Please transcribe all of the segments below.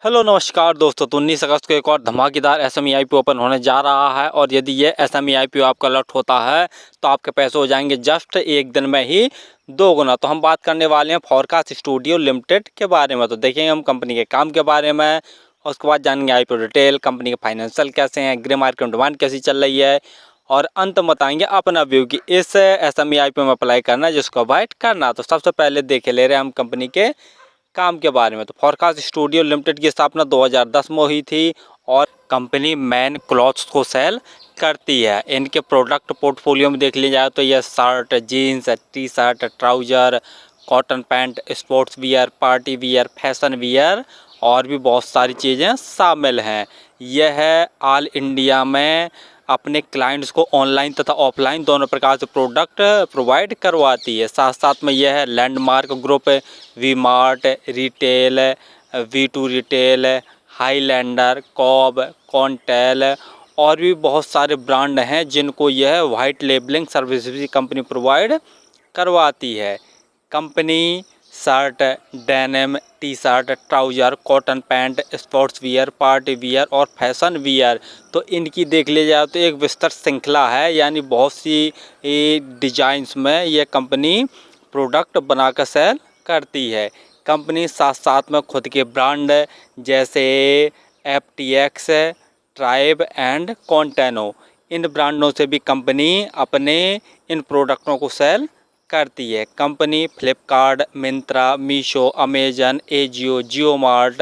Hello नमस्कार दोस्तों। तो 19 अगस्त को एक और धमाकेदार एसएमई आईपीओ ओपन होने जा रहा है और यदि ये एसएमई आईपीओ आपका लॉट होता है तो आपके पैसे हो जाएंगे जस्ट एक दिन में ही 2 गुना। तो हम बात करने वाले हैं फोरकास्ट स्टूडियो लिमिटेड के बारे में। तो देखेंगे हम कंपनी के काम के बारे में, उसके बाद जानेंगे आईपीओ डिटेल, कंपनी के फाइनेंशियल कैसे हैं, ग्रे मार्केट में डिमांड कैसी चल रही है और अंत में बताएंगे अपना व्यू कि इस एसएमई आईपीओ में अप्लाई करना है जिसको अवॉइड करना। तो सबसे पहले देखे ले रहे हैं हम कंपनी के काम के बारे में। तो फोरकास्ट स्टूडियो लिमिटेड की स्थापना 2010 में हुई थी और कंपनी मैन क्लॉथ्स को सेल करती है। इनके प्रोडक्ट पोर्टफोलियो में देख लिया जाए तो यह shirt, jeans, T shirt, trouser, cotton pant, sports wear, party wear, fashion wear और भी बहुत सारी चीज़ें शामिल हैं। यह ऑल इंडिया में अपने क्लाइंट्स को ऑनलाइन तथा ऑफलाइन दोनों प्रकार से प्रोडक्ट प्रोवाइड करवाती है। साथ साथ में यह है landmark group, V Mart retail, V2 retail, Highlander, Cobb, कॉन्टेल और भी बहुत सारे ब्रांड हैं जिनको यह वाइट लेबलिंग सर्विस भी कंपनी प्रोवाइड करवाती है। Company shirt, denim, T shirt, trouser, cotton pant, sports wear, party wear और फैशन वियर, तो इनकी देख लिया जाए तो एक विस्तृत श्रृंखला है, यानी बहुत सी डिजाइन्स में यह कंपनी प्रोडक्ट बनाकर सेल करती है। कंपनी साथ साथ में खुद के ब्रांड जैसे FTX, ट्राइब एंड कॉन्टेनो, इन ब्रांडों से भी कंपनी अपने इन प्रोडक्टों को सेल करती है। Company Flipkart, Myntra, Meesho, Amazon, Ajio, Jio Mart,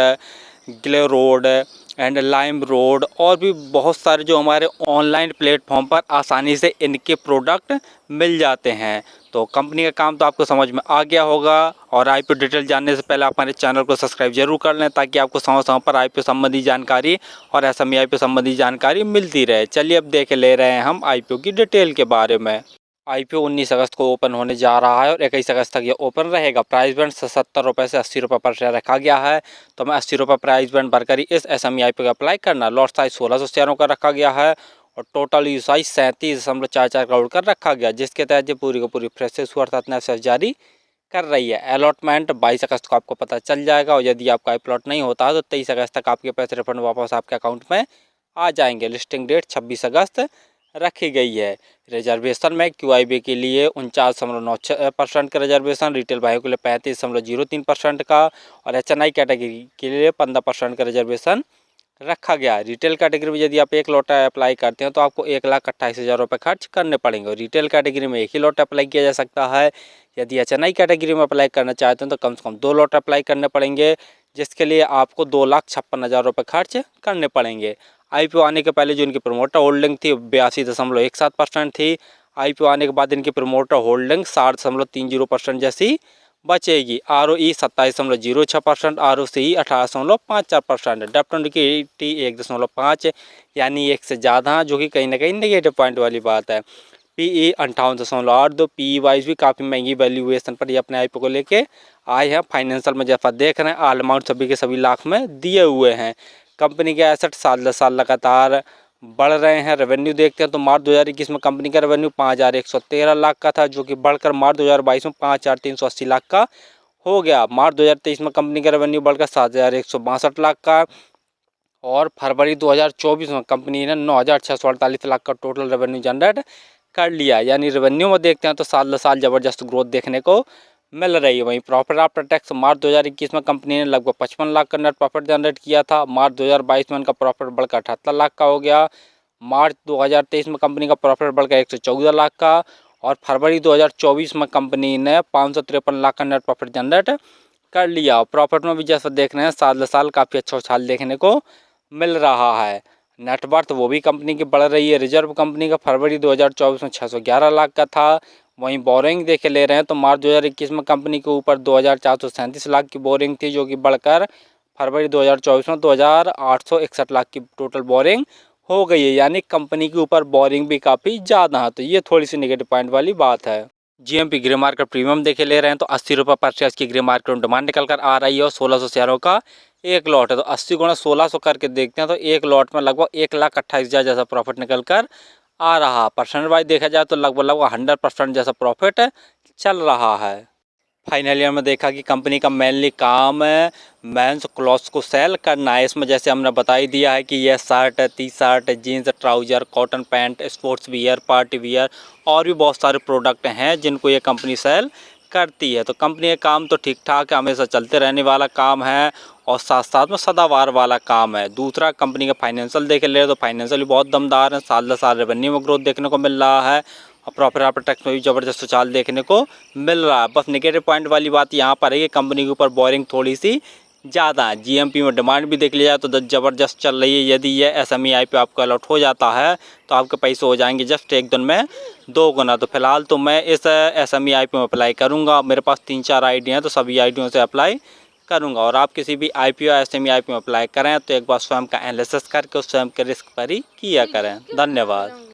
GlowRoad and LimeRoad और भी बहुत सारे जो हमारे ऑनलाइन प्लेटफॉर्म पर आसानी से इनके प्रोडक्ट मिल जाते हैं। तो कंपनी का काम तो आपको समझ में आ गया होगा और आईपीओ डिटेल जानने से पहले आप हमारे चैनल को सब्सक्राइब जरूर कर लें ताकि आपको समय समय पर आईपीओ संबंधी जानकारी और एसएमई आईपीओ संबंधी जानकारी मिलती रहे। चलिए अब देख ले रहे हैं हम आईपीओ की डिटेल के बारे में। आईपीओ 19 अगस्त को ओपन होने जा रहा है और 21 अगस्त तक ये ओपन रहेगा। प्राइस बैंड 77 रुपये से 80 रुपये पर शेयर रखा गया है। तो हमें 80 रुपये प्राइस बैंड भरकर ही इस एसएमई आईपीओ का अप्लाई करना। लॉट साइज 1600 शेयरों का रखा गया है और टोटल यू साइज 37.44 करोड़ का रखा गया, जिसके तहत ये पूरी को पूरी फ्रेश हुआ अर्थात नया जारी कर रही है। अलॉटमेंट 22 अगस्त को आपको पता चल जाएगा और यदि आपका प्लॉट नहीं होता है तो 23 अगस्त तक आपके पैसे रिफंड वापस आपके अकाउंट में आ जाएंगे। लिस्टिंग डेट 26 अगस्त रखी गई है। रिजर्वेशन में QIB के लिए 49.96% का रिजर्वेशन, रिटेल भाइयों के लिए 35.03% का और HNI कैटेगरी के लिए 15% का रिजर्वेशन रखा गया। रिटेल कैटेगरी में यदि आप एक लॉट अप्लाई करते हैं तो आपको 1,28,000 रुपये खर्च करने पड़ेंगे और रिटेल कैटेगरी में एक ही लॉट अप्लाई किया जा सकता है। यदि HNI कैटेगरी में अप्लाई करना चाहते हैं तो कम से कम 2 लॉट अप्लाई करने पड़ेंगे, जिसके लिए आपको 2,56,000 रुपये खर्च करने पड़ेंगे। आईपीओ आने के पहले जो इनकी प्रमोटर होल्डिंग थी 82.17% थी। आईपीओ आने के बाद इनकी प्रमोटर होल्डिंग 60.30% जैसी बचेगी। ROE 27.06%, ROCE 18.54%, डेप्ट की 1.5 यानी 1 से ज़्यादा, जो कि कहीं ना कहीं नेगेटिव पॉइंट वाली बात है। PE 58.82, PE वाइज भी काफ़ी महंगी वैल्यूएशन पर ये अपने आईपीओ को लेके आए हैं। फाइनेंशियल में जैसा देख रहे हैं ऑल अमाउंट सभी के सभी लाख में दिए हुए हैं। कंपनी के एसेट साल दर साल लगातार बढ़ रहे हैं। रेवेन्यू देखते हैं तो मार्च 2021 में कंपनी का रेवेन्यू 5,113 लाख का था, जो कि बढ़कर मार्च 2022 में 5,380 लाख का हो गया। मार्च 2023 में कंपनी का रेवेन्यू बढ़कर 7,162 लाख का और फरवरी 2024 में कंपनी ने 9,648 लाख का टोटल रेवेन्यू जनरेट कर लिया। यानी रेवेन्यू में देखते हैं तो साल दर साल ज़बरदस्त ग्रोथ देखने को मिल रही है। वहीं प्रॉफिट आफ्टर टैक्स मार्च 2021 में कंपनी ने लगभग 55 लाख का नेट प्रॉफिट जनरेट किया था। मार्च 2022 में इनका प्रॉफिट बढ़कर 78 लाख का हो गया। मार्च 2023 में कंपनी का प्रॉफिट बढ़कर 114 लाख का और फरवरी 2024 में कंपनी ने 553 लाख का नेट प्रॉफिट जनरेट कर लिया। प्रॉफिट में भी जैसा देख रहे हैं साल दर साल काफ़ी अच्छा उछाल देखने को मिल रहा है। नेटवर्थ वो भी कंपनी की बढ़ रही है। रिजर्व कंपनी का फरवरी 2024 में 611 लाख का था। वहीं बोरिंग देखे ले रहे हैं तो मार्च 2021 में कंपनी के ऊपर 2,437 लाख की बोरिंग थी, जो कि बढ़कर फरवरी 2024 में 2,861 लाख की टोटल बोरिंग हो गई है। यानी कंपनी के ऊपर बोरिंग भी काफ़ी ज़्यादा है, तो ये थोड़ी सी नेगेटिव पॉइंट वाली बात है। GMP ग्रे मार्केट प्रीमियम देखे ले रहे हैं तो 80 रुपये पर शेयर की ग्रे मार्केट में डिमांड निकल कर आ रही है और 1600 शेयरों का एक लॉट है। तो 80 गुणा 1600 करके देखते हैं तो एक लॉट में लगभग 1,28,000 जैसा प्रॉफिट निकल कर आ रहा। परसेंट वाइज देखा जाए तो लगभग 100% जैसा प्रॉफिट चल रहा है। फाइनली हमने देखा कि कंपनी का मेनली काम है मेंस क्लॉथ्स को सेल करना है। इसमें जैसे हमने बता ही दिया है कि यह shirt, T shirt, jeans, trouser, cotton pant, sports wear, party wear और भी बहुत सारे प्रोडक्ट हैं जिनको ये कंपनी सेल करती है। तो कंपनी का काम तो ठीक ठाक है, हमेशा चलते रहने वाला काम है और साथ साथ में सदाबहार वाला काम है। दूसरा, कंपनी का फाइनेंशियल देख ले तो फाइनेंशियल भी बहुत दमदार है। साल दर साल रेवेन्यू में ग्रोथ देखने को मिल रहा है और प्रॉफिट आफ्टर टैक्स में भी ज़बरदस्त सुचाल देखने को मिल रहा है। बस नेगेटिव पॉइंट वाली बात यहाँ पर है कि कंपनी के ऊपर बोरिंग थोड़ी सी ज़्यादा है। जीएमपी में डिमांड भी देख लिया जाए तो ज़बरदस्त चल रही है। यदि ये एसएमई आईपीओ आपका अलॉट हो जाता है तो आपके पैसे हो जाएंगे जस्ट एक दिन में 2 गुना। तो फिलहाल तो मैं इस एसएमई आईपीओ में अप्लाई करूँगा। मेरे पास 3-4 आईडी हैं तो सभी आईडियों से अप्लाई करूँगा। और आप किसी भी आईपीओ एसएमई आईपीओ में अप्लाई करें तो एक बार स्वयं का एनालिसिस करके उस स्वयं के रिस्क पर ही किया करें। धन्यवाद।